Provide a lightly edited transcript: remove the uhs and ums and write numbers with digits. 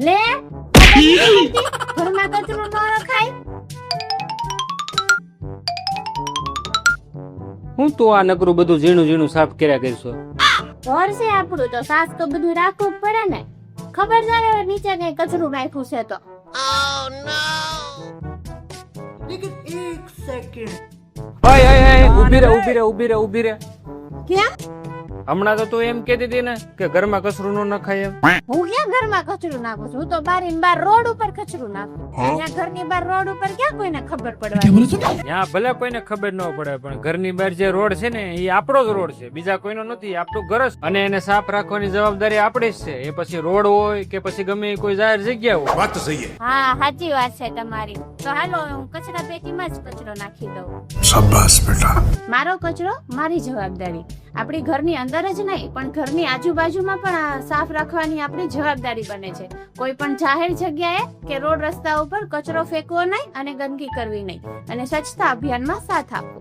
લે ઘરમાં કચરો ન રખાય. હું તો આ નકરું બધું ઝીણું ઝીણું સાફ કર્યા કરીશું. ઘર છે આપણું તો સાફ તો બધું રાખવું જ પડે ને. ખબર ના રહે નીચે કઈ કચરું નાખ્યું છે તો. ઊભી રે. કેમ? હમણાં તો તું એમ કહેતી હતી ને કે ઘરમાં કચરું ન નખાય એમ. હું ક્યાં ઘરમાં કચરું નાખું છું? હું તો બારી બાર રોડ ઉપર કચરું નાખું. અહીંયા ઘરની બાર રોડ ઉપર ક્યાં કોઈને ખબર પડવાની? ત્યાં ભલે કોઈને ખબર ન પડે પણ ઘરની બહાર જે રોડ છે ને એ આપણો જ રોડ છે, બીજા કોઈનો નથી. આપણું ઘર જ અને એને સાફ રાખવાની જવાબદારી આપણી જ છે. એ પછી રોડ હોય કે પછી ગમે એ કોઈ જાહેર જગ્યા હોય. વાત તો સહી છે. હા સાચી વાત છે તમારી. તો હાલો હું કચરા પેટીમાં જ કચરો નાખી દઉં. શાબાશ બેટા. મારો કચરો મારી જવાબદારી. આપણી ઘરની અંદર જ નહીં પણ ઘરની આજુબાજુમાં પણ સાફ રાખવાની આપણી જવાબદારી બને છે. કોઈ પણ જાહેર જગ્યાએ કે રોડ રસ્તા ઉપર કચરો ફેંકવો નહીં અને ગંદકી કરવી નહીં અને સ્વચ્છતા અભિયાનમાં સાથ આપવો.